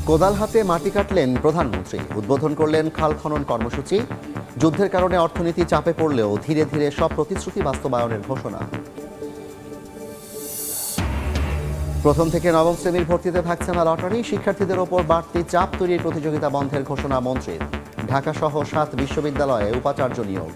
কোদাল হাতে মাটি কাটলেন প্রধানমন্ত্রী, উদ্বোধন করলেন খাল খনন কর্মসূচি। যুদ্ধের কারণে অর্থনীতি চাপে পড়লেও ধীরে ধীরে সব প্রতিশ্রুতি বাস্তবায়নের ঘোষণা। প্রথম থেকে নবম শ্রেণীর ভর্তিতে থাকছে না লটারি, শিক্ষার্থীদের ওপর বাড়তি চাপ তৈরির প্রতিযোগিতা বন্ধের ঘোষণা মন্ত্রীর। ঢাকা সহ 7 বিশ্ববিদ্যালয়ে উপাচার্য নিয়োগ।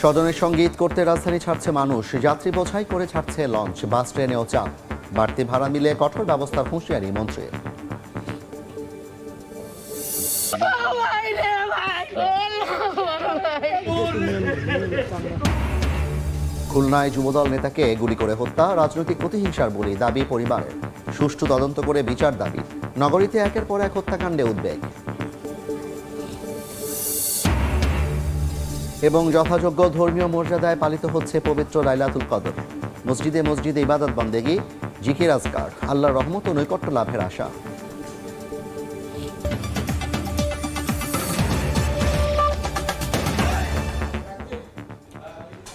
স্বজনের সঙ্গে ঈদ করতে রাজধানী ছাড়ছে মানুষ, যাত্রী বোঝাই করে ছাড়ছে লঞ্চ, বাস ট্রেনেও চাপ। বাড়তি ভাড়া মিলে কঠোর ব্যবস্থার হুঁশিয়ারি মন্ত্রীর। খুলনায় যুবদল নেতাকে গুলি করে হত্যা, রাজনৈতিক প্রতিহিংসার বলি দাবি পরিবারের। সুষ্ঠু তদন্ত করে বিচার দাবি। নগরীতে একের পর এক হত্যাকাণ্ডে উদ্বেগ। এবং যথাযোগ্য ধর্মীয় মর্যাদায় পালিত হচ্ছে পবিত্র লাইলাতুল কদর। মসজিদে মসজিদে ইবাদত বন্দেগি, জিকির আজকার, আল্লাহর রহমত ও নৈকট্য লাভের আশা।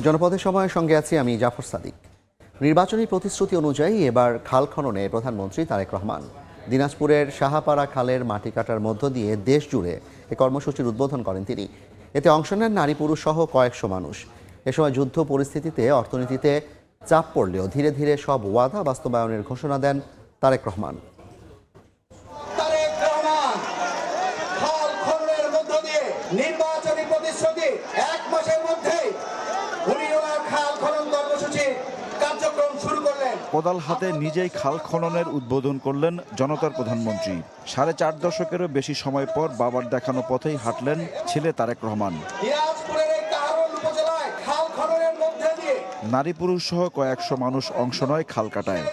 জনপদের সময়ের সঙ্গে আছি আমি জাফর সাদিক। নির্বাচনী প্রতিশ্রুতি অনুযায়ী এবার খাল খননে প্রধানমন্ত্রী তারেক রহমান। দিনাজপুরের সাহাপাড়া খালের মাটি কাটার মধ্য দিয়ে দেশ জুড়ে এ কর্মসূচির উদ্বোধন করেন তিনি। এতে অংশ নেন নারী পুরুষ সহ কয়েকশো মানুষ। এ সময় যুদ্ধ পরিস্থিতিতে অর্থনীতিতে চাপ পড়লেও ধীরে ধীরে সব ওয়াদা বাস্তবায়নের ঘোষণা দেন তারেক রহমান। নির্বাচনী প্রতিশ্রুতি 1 মাসের মধ্যে উনি ওনার খাল খনন কর্মসূচি কার্যক্রম শুরু করলেন। কোদাল হাতে নিজেই খাল খননের উদ্বোধন করলেন জনতার প্রধানমন্ত্রী। 4.5 দশকেরও বেশি সময় পর বাবার দেখানো পথেই হাঁটলেন ছেলে তারেক রহমান। দিনাজপুরের এই কাহারোল উপজেলায় খাল খননের মধ্যে দিয়ে নারী পুরুষ সহ কয়েকশো মানুষ অংশ নয় খাল কাটায়।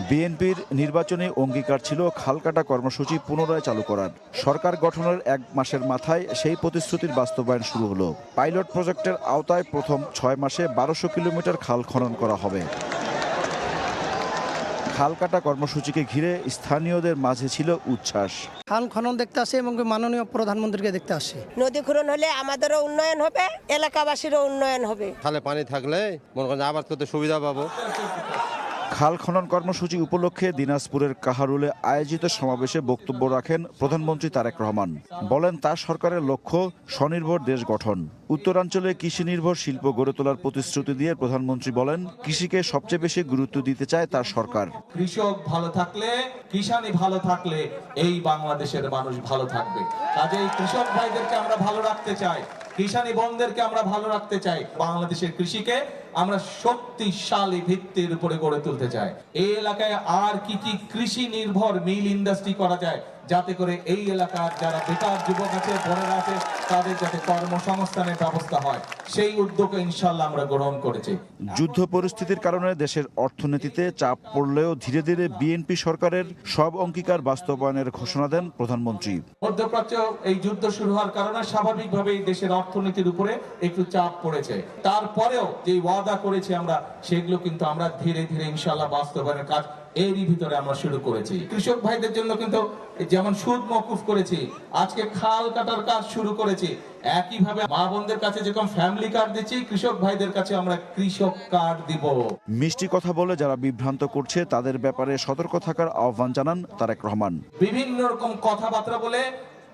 বিএনপির নির্বাচনী অঙ্গীকার ছিল খাল কাটা কর্মসূচি পুনরায় চালু করার। সরকার গঠনের 1 মাসের মাথায় সেই প্রতিশ্রুতির বাস্তবায়ন শুরু হলো। পাইলট প্রজেক্টের আওতায় প্রথম 6 মাসে 1200 কিলোমিটার খাল খনন করা হবে। খাল কাটা কর্মসূচিকে ঘিরে স্থানীয়দের মাঝে ছিল উচ্ছ্বাস। খাল খনন দেখতে আসে এবং মাননীয় প্রধানমন্ত্রীকে দেখতে আসে। নদী খনন হলে আমাদেরও উন্নয়ন হবে, এলাকাবাসীরও উন্নয়ন হবে। খালে পানি থাকলে মনে করেন আবাদ করতে সুবিধা পাবো। খাল খনন কর্মসূচি উপলক্ষে দিনাজপুরের কাহারুলে আয়োজিত সমাবেশে বক্তব্য রাখেন প্রধানমন্ত্রী তারেক রহমান। বলেন তার সরকারের লক্ষ্য স্বনির্ভর দেশ গঠন। উত্তরাঞ্চলে কৃষি নির্ভর শিল্প গড়ে তোলার প্রতিশ্রুতি দিয়ে প্রধানমন্ত্রী বলেন কৃষিকে সবচেয়ে বেশি গুরুত্ব দিতে চায় তার সরকার। কৃষক ভালো থাকলে, কিষানি ভালো থাকলে এই বাংলাদেশের মানুষ ভালো থাকবে। কাজেই কৃষক ভাইদেরকে আমরা ভালো রাখতে চাই, কিষানি বোনদেরকে আমরা ভালো রাখতে চাই। বাংলাদেশের কৃষিকে আমরা শক্তিশালী ভিত্তির উপরে গড়ে তুলতে চাই। এই এলাকায় আর কি কি কৃষি নির্ভর মিল ইন্ডাস্ট্রি করা যায়, যাতে করে এই এলাকার যারা বেকার যুবক আছে, বোনেরা আছে, তাদের যাতে কর্মসংস্থানের ব্যবস্থা হয়, সেই উদ্যোগ ইনশাআল্লাহ আমরা গ্রহণ করেছি। যুদ্ধ পরিস্থিতির কারণে দেশের অর্থনীতিতে চাপ পড়লেও ধীরে ধীরে বিএনপি সরকারের সব অঙ্গীকার বাস্তবায়নের ঘোষণা দেন প্রধানমন্ত্রী। মধ্যপ্রাচ্য এই যুদ্ধ শুরু হওয়ার কারণে স্বাভাবিকভাবেই দেশের অর্থনীতির উপরে একটু চাপ পড়েছে। তারপরেও যে ওয়াদা করেছি আমরা, সেগুলো কিন্তু আমরা ধীরে ধীরে ইনশাআল্লাহ বাস্তবায়নের কাজ এরই ভিতরে আমরা শুরু করেছি। কৃষক ভাইদের জন্য কিন্তু যেমন সুদ মওকুফ করেছি, আজকে খাল কাটার কাজ শুরু করেছি। একইভাবে মা বোনদের কাছে যেরকম ফ্যামিলি কার্ড দিচ্ছি, কৃষক ভাইদের কাছে আমরা কৃষক কার্ড দিব। মিষ্টি কথা বলে যারা বিভ্রান্ত করছে তাদের ব্যাপারে সতর্ক থাকার আহ্বান জানান তারেক রহমান। বিভিন্ন রকম কথাবার্তা বলে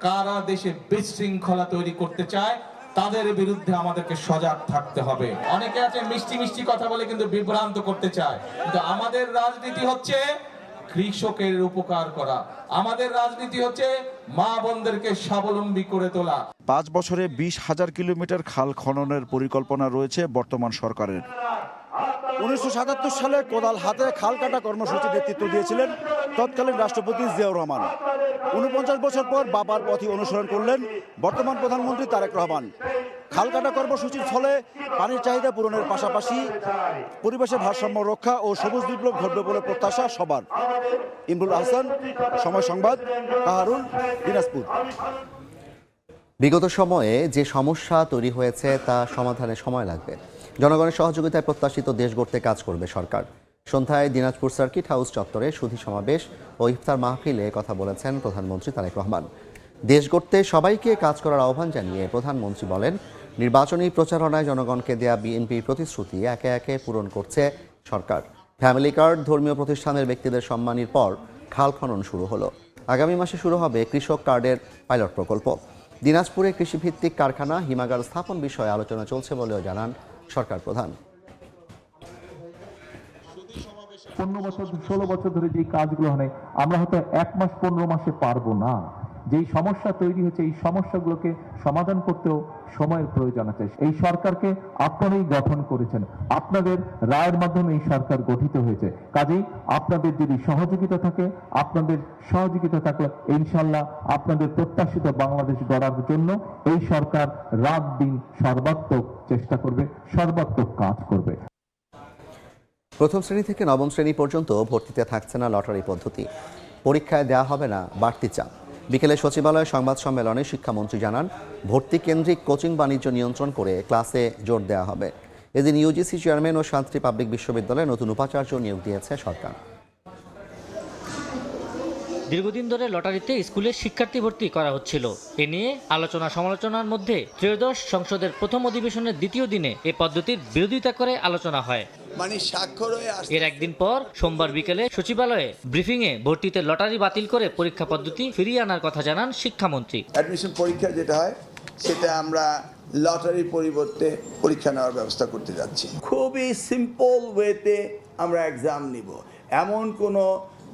কারা দেশে বিশৃঙ্খলা তৈরি করতে চায়, তাদের বিরুদ্ধে আমাদেরকে সজাগ থাকতে হবে। অনেকে আছে মিষ্টি মিষ্টি কথা বলে কিন্তু বিভ্রান্ত করতে চায়, কিন্তু আমাদের রাজনীতি হচ্ছে কৃষকের উপকার করা। আমাদের রাজনীতি হচ্ছে মা বোনদেরকে স্বাবলম্বী করে তোলা। 5 বছরে 20,000 কিলোমিটার খাল খননের পরিকল্পনা রয়েছে বর্তমান সরকারের। 1977 সালে কোদাল হাতে খাল কাটা কর্মসূচি নেতৃত্ব দিয়েছিলেন তৎকালীন রাষ্ট্রপতি জিয়াউর রহমান। 49 বছর পর বাবার পথই অনুসরণ করলেন বর্তমান প্রধানমন্ত্রী তারেক রহমান। খাল কাটা কর্মসূচির ফলে পানির চাহিদা পূরণের পাশাপাশি পরিবেশের ভারসাম্য রক্ষা ও সবুজ বিপ্লব ঘটবে বলে প্রত্যাশা সবার। ইমরুল আহসান, সময় সংবাদ, কাহারুল, দিনাজপুর। বিগত সময়ে যে সমস্যা তৈরি হয়েছে তা সমাধানে সময় লাগবে। জনগণের সহযোগিতায় প্রত্যাশিত দেশ গড়তে কাজ করবে সরকার। সন্ধ্যায় দিনাজপুর সার্কিট হাউস চত্বরে সুধী সমাবেশ ও ইফতার মাহফিলে কথা বলেছেন প্রধানমন্ত্রী তারেক রহমান। দেশ গড়তে সবাইকে কাজ করার আহ্বান জানিয়ে প্রধানমন্ত্রী বলেন, নির্বাচনী প্রচারণায় জনগণকে দেয়া বিএনপির প্রতিশ্রুতি একে একে পূরণ করছে সরকার। ফ্যামিলি কার্ড, ধর্মীয় প্রতিষ্ঠানের ব্যক্তিদের সম্মানীর পর খাল খনন শুরু হলো। আগামী মাসে শুরু হবে কৃষক কার্ডের পাইলট প্রকল্প। দিনাজপুরে কৃষিভিত্তিক কারখানা হিমাগার স্থাপন বিষয়ে আলোচনা চলছে বলেও জানান সরকার প্রধান। 15 বছর 16 বছর ধরে যে কাজগুলো হয় আমরা হয়তো 1 মাস 15 মাসে পারবো না। যেই সমস্যা তৈরি হয়েছে এই সমস্যাগুলোকে সমাধান করতেও সময়ের প্রয়োজন আছে। এই সরকারকে আপনারাই গঠন করেছেন, আপনাদের রায়ের মাধ্যমে এই সরকার গঠিত হয়েছে। কাজেই আপনাদের যদি সহযোগিতা থাকে, আপনাদের সহযোগিতা থাকলে ইনশাল্লাহ আপনাদের প্রত্যাশিত বাংলাদেশ গড়ার জন্য এই সরকার রাত দিন সর্বাত্মক চেষ্টা করবে, সর্বাত্মক কাজ করবে। প্রথম শ্রেণী থেকে নবম শ্রেণী পর্যন্ত ভর্তিতে থাকছে না লটারি পদ্ধতি। পরীক্ষায় দেয়া হবে না বাড়তি চাপ। বিকেলে সচিবালয়ে সংবাদ সম্মেলনে শিক্ষামন্ত্রী জানান, ভর্তি কেন্দ্রিক কোচিং বাণিজ্য নিয়ন্ত্রণ করে ক্লাসে জোর দেওয়া হবে। এদিন ইউজিসি চেয়ারম্যান ও শান্তি পাবলিক বিশ্ববিদ্যালয়ে নতুন উপাচার্য নিয়োগ দিয়েছে সরকার। দীর্ঘদিন ধরে লটারিতে স্কুলের শিক্ষার্থী ভর্তি করা হচ্ছিল। এ নিয়ে আলোচনা সমালোচনার মধ্যে ত্রয়োদশ সংসদের প্রথম অধিবেশনের দ্বিতীয় দিনে এ পদ্ধতির বিরোধিতা করে আলোচনা হয়। এর একদিন পর সোমবার বিকেলে সচিবালয়ে ব্রিফিংয়ে ভর্তিতে লটারি বাতিল করে পরীক্ষা পদ্ধতি ফিরিয়ে আনার কথা জানান শিক্ষামন্ত্রী। অ্যাডমিশন পরীক্ষা যেটা হয় সেটা আমরা লটারির পরিবর্তে পরীক্ষা নেওয়ার ব্যবস্থা করতে যাচ্ছি। খুবই সিম্পল ওয়েতে আমরা এক্সাম নিব, এমন কোনো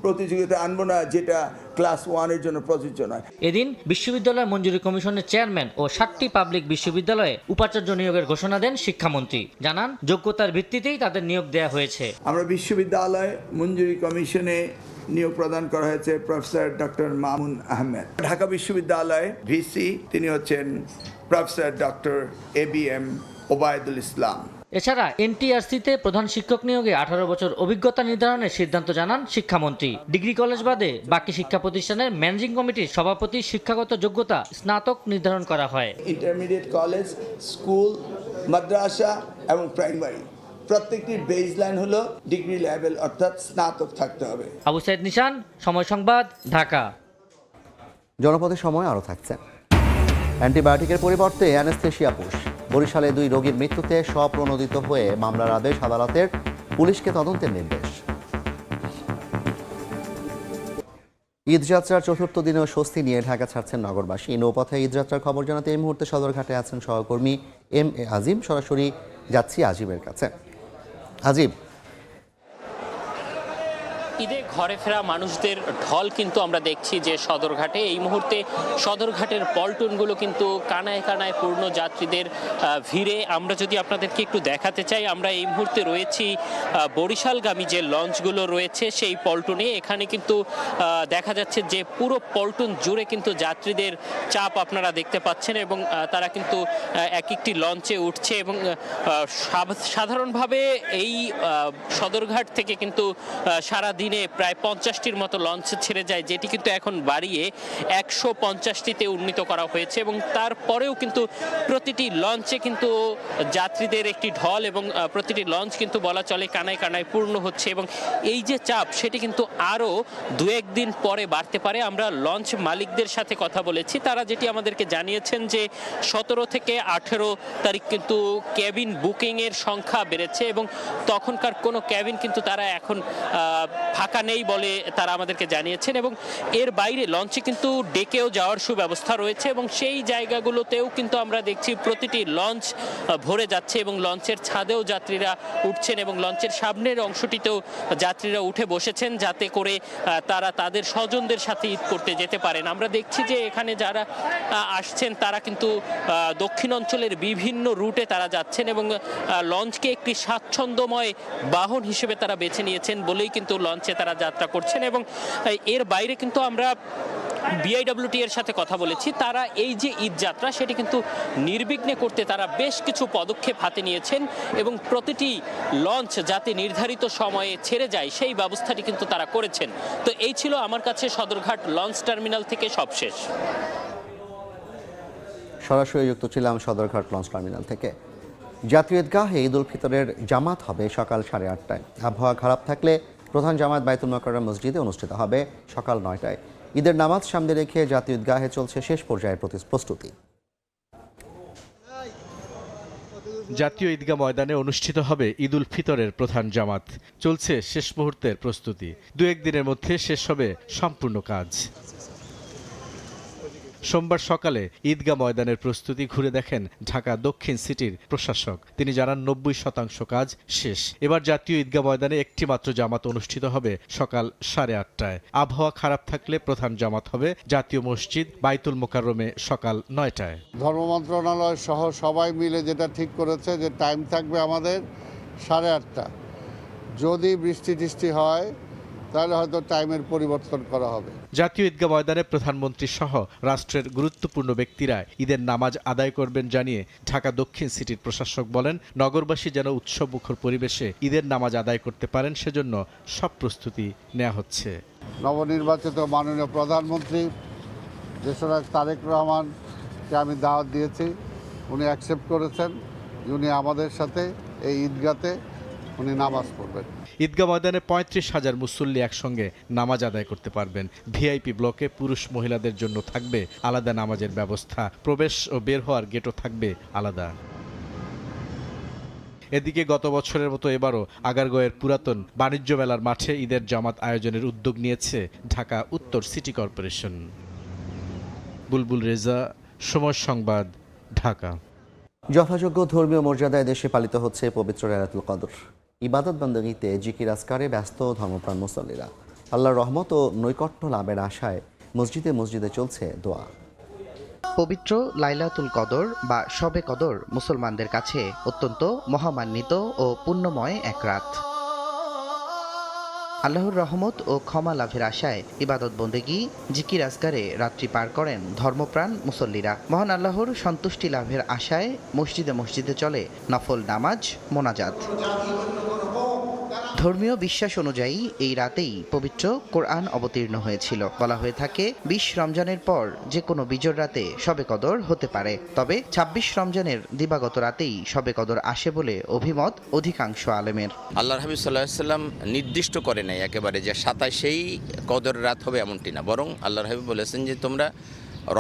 প্রতিযোগিতা আনবো না যেটা ক্লাস 1-এর জন্য প্রযোজ্য নয়। এদিন বিশ্ববিদ্যালয় মঞ্জুরি কমিশনের চেয়ারম্যান ও 7টি পাবলিক বিশ্ববিদ্যালয়ে উপাচার্য নিয়োগের ঘোষণা দেন শিক্ষামন্ত্রী। জানান, যোগ্যতার ভিত্তিতেই তাদের নিয়োগ দেওয়া হয়েছে। আমরা বিশ্ববিদ্যালয় মঞ্জুরি কমিশনে নিয়োগ প্রদান করা হয়েছে প্রফেসর ডক্টর মামুন আহমেদ। ঢাকা বিশ্ববিদ্যালয় ভিসি তিনি হচ্ছেন প্রফেসর ডক্টর ABM ওবায়দুল ইসলাম। এছাড়া এনটিআরসিতে প্রধান শিক্ষক নিয়োগে 18 বছর অভিজ্ঞতা নির্ধারণের সিদ্ধান্ত জানান শিক্ষামন্ত্রী। ডিগ্রি কলেজ বাদে বাকি শিক্ষা প্রতিষ্ঠানের ম্যানেজিং কমিটির সভাপতি শিক্ষাগত যোগ্যতা স্নাতক নির্ধারণ করা হয়। ইন্টারমিডিয়েট কলেজ, স্কুল, মাদ্রাসা এবং প্রাইমারি প্রত্যেকটির বেসলাইন হলো ডিগ্রি লেভেল অর্থাৎ স্নাতক থাকতে হবে। আবু সাইদ নিশান, সময় সংবাদ, ঢাকা। জনপদের সময় আরও থাকছে। অ্যান্টিবায়োটিকের পরিবর্তে অ্যানেস্থেশিয়া পুশ। বরিশালে 2 রোগীর মৃত্যুতে স্বপ্রণোদিত হয়ে মামলার আদেশ আদালতের, পুলিশকে তদন্তের নির্দেশ। ঈদযাত্রার চতুর্থ দিনেও স্বস্তি নিয়ে ঢাকা ছাড়ছেন নগরবাসী। নৌপথে ঈদযাত্রার খবর জানাতে এই মুহূর্তে সদরঘাটে আছেন সহকর্মী MA আজিম। সরাসরি যাচ্ছি আজিমের কাছে। আজিম, ঈদে ঘরে ফেরা মানুষদের ঢল কিন্তু আমরা দেখছি যে সদরঘাটে এই মুহূর্তে সদরঘাটের পল্টনগুলো কিন্তু কানায় কানায় পূর্ণ যাত্রীদের ভিড়ে। আমরা যদি আপনাদেরকে একটু দেখাতে চাই, আমরা এই মুহূর্তে রয়েছি বরিশালগামী যে লঞ্চগুলো রয়েছে সেই পল্টনে। এখানে কিন্তু দেখা যাচ্ছে যে পুরো পল্টন জুড়ে কিন্তু যাত্রীদের চাপ আপনারা দেখতে পাচ্ছেন এবং তারা কিন্তু এক একটি লঞ্চে উঠছে এবং সাধারণভাবে এই সদরঘাট থেকে কিন্তু সারা দিনে প্রায় 50টির মতো লঞ্চ ছেড়ে যায়, যেটি কিন্তু এখন বাড়িয়ে 150টিতে উন্নীত করা হয়েছে এবং তারপরেও কিন্তু প্রতিটি লঞ্চে কিন্তু যাত্রীদের একটি ঢল এবং প্রতিটি লঞ্চ কিন্তু বলা চলে কানায় কানায় পূর্ণ হচ্ছে এবং এই যে চাপ সেটি কিন্তু আরও 2-1 দিন পরে বাড়তে পারে। আমরা লঞ্চ মালিকদের সাথে কথা বলেছি, তারা যেটি আমাদেরকে জানিয়েছেন যে 17 থেকে 18 তারিখ কিন্তু ক্যাবিন বুকিংয়ের সংখ্যা বেড়েছে এবং তখনকার কোনো ক্যাবিন কিন্তু তারা এখন ফাঁকা নেই বলে তারা আমাদেরকে জানিয়েছেন এবং এর বাইরে লঞ্চে কিন্তু ডেকেও যাওয়ার সুব্যবস্থা রয়েছে এবং সেই জায়গাগুলোতেও কিন্তু আমরা দেখছি প্রতিটি লঞ্চ ভরে যাচ্ছে এবং লঞ্চের ছাদেও যাত্রীরা উঠছেন এবং লঞ্চের সামনের অংশটিতেও যাত্রীরা উঠে বসেছেন যাতে করে তারা তাদের স্বজনদের সাথে ঈদ করতে যেতে পারেন। আমরা দেখছি যে এখানে যারা আসছেন তারা কিন্তু দক্ষিণ অঞ্চলের বিভিন্ন রুটে তারা যাচ্ছেন এবং লঞ্চকে একটি স্বাচ্ছন্দ্যময় বাহন হিসেবে তারা বেছে নিয়েছেন বলেই কিন্তু লঞ্চে তারা যাত্রা করছেন এবং এর বাইরে কিন্তু আমরা BIWT এর সাথে কথা বলেছি, তারা এই যে ঈদ যাত্রা সেটি কিন্তু নির্বিঘ্নে করতে তারা বেশ কিছু পদক্ষেপ হাতে নিয়েছেন এবং প্রতিটি লঞ্চ যাতে নির্ধারিত সময়ে ছেড়ে যায় সেই ব্যবস্থাটি কিন্তু তারা করেছেন। তো এই ছিল আমার কাছে সদরঘাট লঞ্চ টার্মিনাল থেকে সবশেষ। সরাসরি যুক্ত ছিলাম সদরঘাট লঞ্চ টার্মিনাল থেকে। জাতীয় ঈদগাহে ঈদ উল ফিতরের জামাত হবে সকাল 8:30টায়। আবহাওয়া খারাপ থাকলে প্রধান জামাত বাইতুল মোকাররম মসজিদে অনুষ্ঠিত হবে সকাল 9টায়। ঈদের নামাজ সামনে রেখে জাতীয় ঈদগাহে চলছে শেষ পর্যায়ের প্রস্তুতি। জাতীয় ঈদগাহ ময়দানে অনুষ্ঠিত হবে ঈদ উল ফিতরের প্রধান জামাত। চলছে শেষ মুহূর্তের প্রস্তুতি। 2-1 দিনের মধ্যে শেষ হবে সম্পূর্ণ কাজ। সোমবার সকালে ঈদগাহ ময়দানের প্রস্তুতি ঘুরে দেখেন ঢাকা দক্ষিণ সিটির প্রশাসক। তিনি জানান 90% কাজ শেষ। এবার জাতীয় ঈদগাহ ময়দানে একটি মাত্র জামাত অনুষ্ঠিত হবে সকাল 8:30টায়। আবহাওয়া খারাপ থাকলে প্রধান জামাত হবে জাতীয় মসজিদ বাইতুল মোকাররমে সকাল 9টায়। ধর্ম মন্ত্রণালয় সহ সবাই মিলে যেটা ঠিক করেছে যে টাইম থাকবে আমাদের 8:30টা। যদি বৃষ্টি টিষ্টি হয় তাহলে হয়তো টাইমের পরিবর্তন করা হবে। জাতীয় ঈদগাহ ময়দানে প্রধানমন্ত্রী সহ রাষ্ট্রের গুরুত্বপূর্ণ ব্যক্তিরা ঈদের নামাজ আদায় করবেন জানিয়ে ঢাকা দক্ষিণ সিটির প্রশাসক বলেন, নগরবাসী যেন উৎসবমুখর পরিবেশে ঈদের নামাজ আদায় করতে পারেন সেজন্য সব প্রস্তুতি নেওয়া হচ্ছে। নবনির্বাচিত মাননীয় প্রধানমন্ত্রী দেশনায়ক তারেক রহমানকে আমি দাওয়াত দিয়েছি, উনি অ্যাকসেপ্ট করেছেন। উনি আমাদের সাথে এই ঈদগাতে উনি নামাজ পড়বেন। ঈদগাহ ময়দানে 35,000 মুসল্লি একসঙ্গে নামাজ আদায় করতে পারবেন। ভিআইপি ব্লকে পুরুষ মহিলাদের জন্য থাকবে আলাদা নামাজের ব্যবস্থা। প্রবেশ ও বের হওয়ার গেটও থাকবে আলাদা। এদিকে গত বছরের মতো এবারও আগারগাঁওয়ের পুরাতন বাণিজ্য মেলার মাঠে ঈদের জামাত আয়োজনের উদ্যোগ নিয়েছে ঢাকা উত্তর সিটি কর্পোরেশন। বুলবুল রেজা, সময় সংবাদ, ঢাকা। যথাযোগ্য ধর্মীয় মর্যাদায় দেশে পালিত হচ্ছে পবিত্র লাইলাতুল কদর। ইবাদত বন্দেগীতে জিকির আজকারে ব্যস্ত ধর্মপ্রাণ মুসল্লিরা। আল্লাহর রহমত ও নৈকট্য লাভের আশায় মসজিদে মসজিদে চলছে দোয়া। পবিত্র লাইলাতুল কদর বা শবে কদর মুসলমানদের কাছে অত্যন্ত মহামান্বিত ও পুণ্যময় এক রাত। আল্লাহর রহমত ও ক্ষমা লাভের আশায় ইবাদত বন্দেগী জিকির আজকারে রাত্রি পার করেন ধর্মপ্রাণ মুসল্লিরা। মহান আল্লাহর সন্তুষ্টি লাভের আশায় মসজিদে মসজিদে চলে নফল নামাজ, মোনাজাত। ধর্মীয় বিশ্বাস অনুযায়ী এই রাতেই পবিত্র কোরআন অবতীর্ণ হয়েছিল। বলা হয়ে থাকে 20 রমজানের পর যে কোনো বিজোড় রাতে শবে কদর হতে পারে, তবে 26 রমজানের দিবাগত রাতেই শবে কদর আসে বলে অভিমত অধিকাংশ আলেমের। আল্লাহর হাবিব সাল্লাল্লাহু আলাইহি ওয়াসাল্লাম নির্দিষ্ট করে নাই একেবারে যে 27এই কদর রাত হবে এমনটি না, বরং আল্লাহর হাবিব বলেছেন যে তোমরা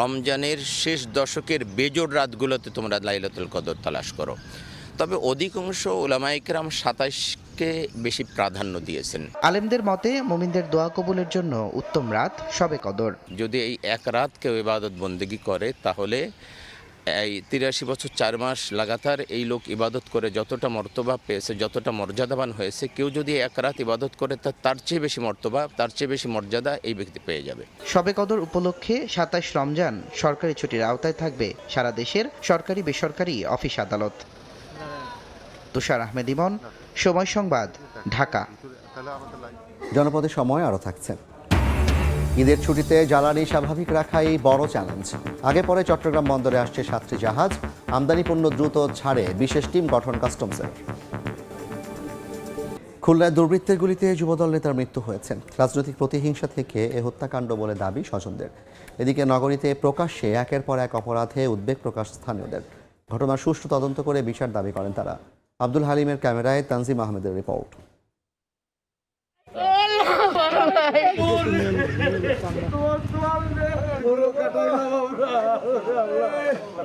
রমজানের শেষ দশকের বেজোড় রাতগুলোতে তোমরা লাইলাতুল কদর তালাশ করো। তবে অধিকাংশ উলামায়ে কেরাম 27কে বেশি প্রাধান্য দিয়েছেন। আলেমদের মতে মুমিনদের দোয়া কবুলের জন্য উত্তম রাত শবে কদর। যদি এই এক রাত কেউ ইবাদত বন্দেগী করে তাহলে এই 83 বছর 4 মাস লাগাতার এই লোক ইবাদত করে যতটা মর্তবা পেয়েছে, যতটা মর্যাদাবান হয়েছে, কেউ যদি এক রাত ইবাদত করে তার চেয়ে বেশি মর্তবা, তার চেয়ে বেশি মর্যাদা এই ব্যক্তি পেয়ে যাবে। শবে কদর উপলক্ষে 27 রমজান সরকারি ছুটির আওতায় থাকবে সারা দেশের সরকারি বেসরকারি অফিস আদালত। তুষার আহমেদ ইমন, সময় সংবাদ, ঢাকা। জনপদের সময় আরও থাকছে। ঈদের ছুটিতে জ্বালানি স্বাভাবিক রাখাই বড় চ্যালেঞ্জ। আগে পরে চট্টগ্রাম বন্দরে আসছে 7টি জাহাজ। আমদানি পণ্য দ্রুত ছাড়ে বিশেষ টিম গঠন কাস্টমসের। খুলনায় দুর্বৃত্তের গুলিতে যুবদল নেতার মৃত্যু হয়েছে। রাজনৈতিক প্রতিহিংসা থেকে এ হত্যাকাণ্ড বলে দাবি স্বজনদের। এদিকে নগরীতে প্রকাশ্যে একের পর এক অপরাধে উদ্বেগ প্রকাশ স্থানীয়দের। ঘটনার সুষ্ঠু তদন্ত করে বিচার দাবি করেন তারা। আব্দুল হালিমের ক্যামেরায় তানজিম আহমেদের রিপোর্ট।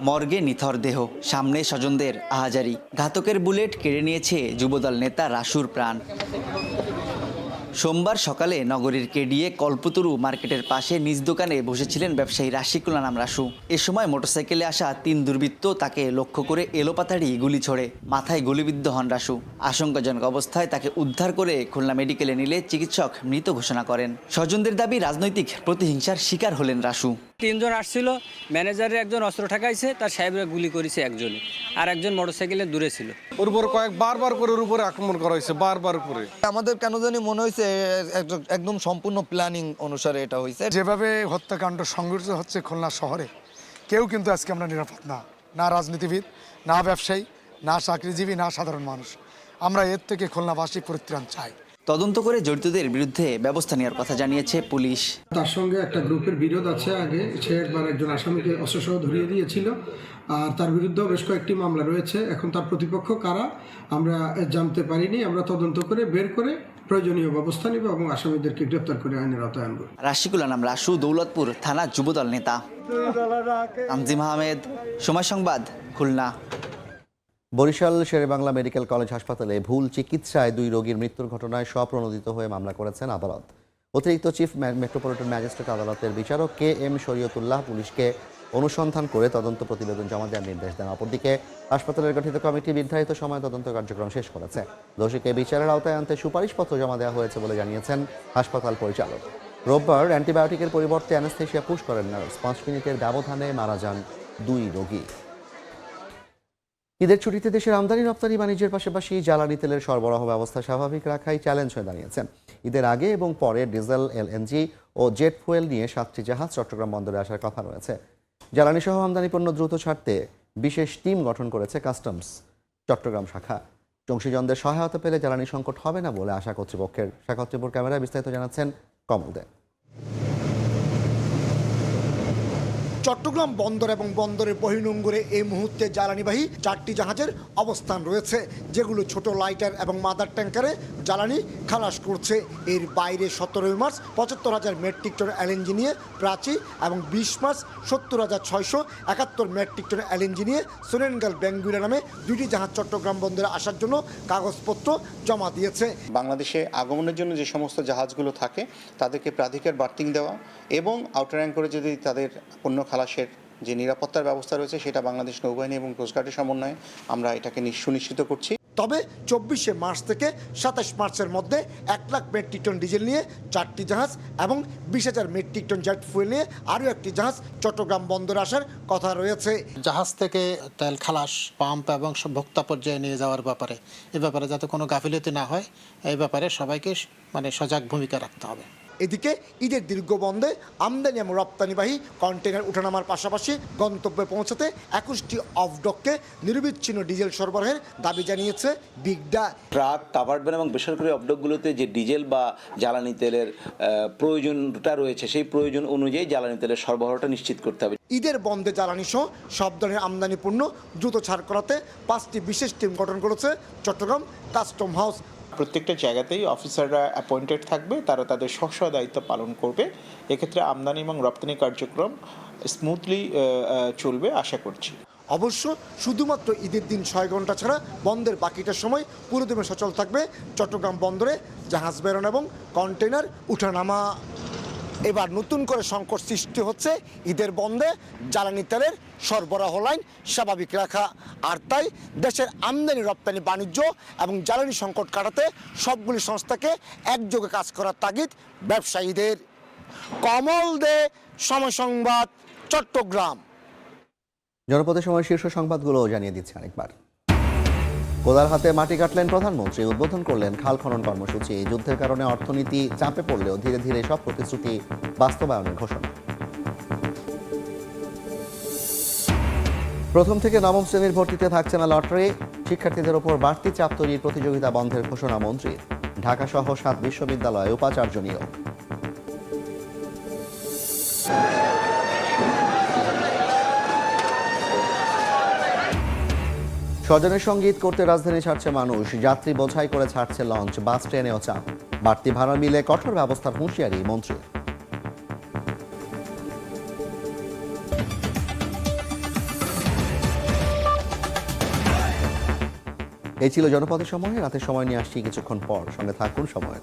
মর্গে নিথর দেহ, সামনে স্বজনদের আহাজারি। ঘাতকের বুলেট কেড়ে নিয়েছে যুবদল নেতা রাসুর প্রাণ। সোমবার সকালে নগরীর কেডিএ কল্পতরু মার্কেটের পাশে নিজ দোকানে বসেছিলেন ব্যবসায়ী রাশিকুল নাম রাসু। এ সময় মোটরসাইকেলে আসা 3 দুর্বৃত্ত তাকে লক্ষ্য করে এলোপাতাড়ি গুলি ছোড়ে। মাথায় গুলিবিদ্ধ হন রাসু। আশঙ্কাজনক অবস্থায় তাকে উদ্ধার করে খুলনা মেডিকেলে নিলে চিকিৎসক মৃত ঘোষণা করেন। স্বজনদের দাবি রাজনৈতিক প্রতিহিংসার শিকার হলেন রাসু। 3 জন আসছিল, ম্যানেজারের একজন অস্ত্র ঠেকাইছে, তার সাহেবরা গুলি করেছে একজনে, আর একজন মোটরসাইকেলে দূরে ছিল। ওর উপর বারবার করে ওর উপরে আক্রমণ করা হয়েছে, বারবার করে। আমাদের কেন জানি মনে হয়েছে একদম সম্পূর্ণ প্ল্যানিং অনুসারে এটা হয়েছে। যেভাবে হত্যাকাণ্ড সংঘটিত হচ্ছে খুলনা শহরে, কেউ কিন্তু আজকে আমরা নিরাপদ না, না রাজনীতিবিদ, না ব্যবসায়ী, না চাকরিজীবী, না সাধারণ মানুষ। আমরা এর থেকে খুলনাবাসী পরিত্রাণ চাই। তদন্ত করে জড়িতদের বিরুদ্ধে ব্যবস্থা নেওয়ার কথা জানিয়েছে পুলিশ। তার সঙ্গে একটা গ্রুপের বিরোধ আছে। আগে সে একবার একজন আসামিকে অস্ত্রসহ ধরিয়ে দিয়েছিল, আর তার বিরুদ্ধেও বেশ কয়েকটি মামলা রয়েছে। এখন তার প্রতিপক্ষ কারা আমরা জানতে পারিনি। আমরা তদন্ত করে বের করে প্রয়োজনীয় ব্যবস্থা নেব এবং আসামিদেরকে গ্রেপ্তার করে আইনের আওতায় আনব। রাশিকুল নাম রাসু, দৌলতপুর থানা যুবদল নেতা। তানজিম আহমেদ, সময় সংবাদ, খুলনা। বরিশাল শেরেবাংলা মেডিকেল কলেজ হাসপাতালে ভুল চিকিৎসায় 2 রোগীর মৃত্যুর ঘটনায় স্বপ্রণোদিত হয়ে মামলা করেছেন আদালত। অতিরিক্ত চিফ মেট্রোপলিটন ম্যাজিস্ট্রেট আদালতের বিচারক KM শরীয়তুল্লাহ পুলিশকে অনুসন্ধান করে তদন্ত প্রতিবেদন জমা দেওয়ার নির্দেশ দেন। অপরদিকে হাসপাতালের গঠিত কমিটি নির্ধারিত সময় তদন্ত কার্যক্রম শেষ করেছে। দোষীকে বিচারের আওতায় আনতে সুপারিশপত্র জমা দেওয়া হয়েছে বলে জানিয়েছেন হাসপাতাল পরিচালক। রোববার অ্যান্টিবায়োটিকের পরিবর্তে অ্যানেস্থেশিয়া পুশ করেন নার্স। 5 মিনিটের ব্যবধানে মারা যান 2 রোগী। ঈদের ছুটিতে দেশের আমদানি রপ্তানি বাণিজ্যের পাশাপাশি জ্বালানি তেলের সরবরাহ ব্যবস্থা স্বাভাবিক রাখাই চ্যালেঞ্জ হয়ে দাঁড়িয়েছে। ঈদের আগে এবং পরে ডিজেল, LNG ও জেট ফুয়েল নিয়ে 7টি জাহাজ চট্টগ্রাম বন্দরে আসার কথা রয়েছে। জ্বালানি সহ আমদানি পণ্য দ্রুত ছাড়তে বিশেষ টিম গঠন করেছে কাস্টমস চট্টগ্রাম শাখা। অংশীজনদের সহায়তা পেলে জ্বালানি সংকট হবে না বলে আশা কর্তৃপক্ষের। শাখা কর্তৃপক্ষ ক্যামেরায় বিস্তারিত জানাচ্ছেন কমল দে। চট্টগ্রাম বন্দর এবং বন্দরের বহির্নোঙরে এই মুহূর্তে জ্বালানিবাহী 4টি জাহাজের অবস্থান রয়েছে, যেগুলো ছোট লাইটার এবং মাদার ট্যাঙ্কারে জ্বালানি খালাস করছে। এর বাইরে 17 মার্চ 75,000 মেট্রিক টন LNG নিয়ে প্রাচী এবং 20 মার্চ 70,671 মেট্রিক টন LNG নিয়ে সোনেনগাল বেঙ্গুরা নামে 2টি জাহাজ চট্টগ্রাম বন্দরে আসার জন্য কাগজপত্র জমা দিয়েছে। বাংলাদেশে আগমনের জন্য যে সমস্ত জাহাজগুলো থাকে তাদেরকে প্রাধিকার বার্তিং দেওয়া এবং আউটার অ্যাঙ্করে যদি তাদের পণ্য খালাসের যে নিরাপত্তার ব্যবস্থা রয়েছে সেটা বাংলাদেশ নৌবাহিনী এবং কোস্টগার্ডের সমন্বয়ে আমরা এটাকে সুনিশ্চিত করছি। তবে 24 মার্চ থেকে 27 মার্চের মধ্যে 1 লাখ মেট্রিক টন ডিজেল নিয়ে 4টি জাহাজ এবং 20,000 মেট্রিক টন জেট ফুয়েল নিয়ে আরও একটি জাহাজ চট্টগ্রাম বন্দরে আসার কথা রয়েছে। জাহাজ থেকে তেল খালাস, পাম্প এবং ভোক্তা পর্যায়ে নিয়ে যাওয়ার ব্যাপারে যাতে কোনো গাফিলতি না হয় এই ব্যাপারে সবাইকে সজাগ ভূমিকা রাখতে হবে। এদিকে ঈদের দীর্ঘ বন্ধে আমদানি এবং রপ্তানিবাহী কন্টেনার উঠানামার পাশাপাশি গন্তব্যে পৌঁছাতে 21টি অফডককে নিরবিচ্ছিন্ন ডিজেল সরবরাহের দাবি জানিয়েছে বিগডা। ট্রাক, কাভার্ড ভ্যান এবং বেসরকারি অফডকগুলোতে যে ডিজেল বা জ্বালানি তেলের প্রয়োজনটা রয়েছে সেই প্রয়োজন অনুযায়ী জ্বালানি তেলের সরবরাহটা নিশ্চিত করতে হবে। ঈদের বন্ধে জ্বালানি সহ সব ধরনের আমদানি পণ্য দ্রুত ছাড় করাতে 5টি বিশেষ টিম গঠন করেছে চট্টগ্রাম কাস্টম হাউস। প্রত্যেকটা জায়গাতেই অফিসাররা অ্যাপয়েন্টেড থাকবে, তারা তাদের স্ব দায়িত্ব পালন করবে। এক্ষেত্রে আমদানি এবং রপ্তানি কার্যক্রম স্মুথলি চলবে আশা করছি। অবশ্য শুধুমাত্র ঈদের দিন 6 ঘন্টা ছাড়া বন্ধের বাকিটা সময় পুরোদমে সচল থাকবে চট্টগ্রাম বন্দরে জাহাজ বেরোনো এবং কন্টেনার উঠানামা। এবার নতুন করে সংকট সৃষ্টি হচ্ছে ঈদের বন্ধে জ্বালানি তেলের সরবরাহ লাইন স্বাভাবিক রাখা। আর তাই দেশের আমদানি রপ্তানি বাণিজ্য এবং জ্বালানি সংকট কাটাতে সবগুলি সংস্থাকে একযোগে কাজ করার তাগিদ ব্যবসায়ীদের। কমল দে, সময় সংবাদ, চট্টগ্রাম। জনপদের সময় শীর্ষ সংবাদগুলো জানিয়ে দিচ্ছে আরেকবার। কোদাল হাতে মাটি কাটলেন প্রধানমন্ত্রী, উদ্বোধন করলেন খাল খনন কর্মসূচি। যুদ্ধের কারণে অর্থনীতি চাপে পড়লেও ধীরে ধীরে সব প্রতিশ্রুতি বাস্তবায়নের ঘোষণা। প্রথম থেকে নবম শ্রেণীর ভর্তিতে থাকছে না লটারি, শিক্ষার্থীদের ওপর বাড়তি চাপ তৈরির প্রতিযোগিতা বন্ধের ঘোষণা মন্ত্রীর। ঢাকা সহ 7 বিশ্ববিদ্যালয়ে উপাচার্য নিয়োগ। স্বজনের সঙ্গে ঈদ করতে রাজধানী ছাড়ছে মানুষ, যাত্রী বোঝাই করে ছাড়ছে লঞ্চ, বাস ট্রেনেও চাপ। বাড়তি ভাড়া মিলে কঠোর ব্যবস্থার হুঁশিয়ারি মন্ত্রী। এই ছিল জনপদের সময়। রাতের সময় নিয়ে আসছি কিছুক্ষণ পর, সঙ্গে থাকুন সময়।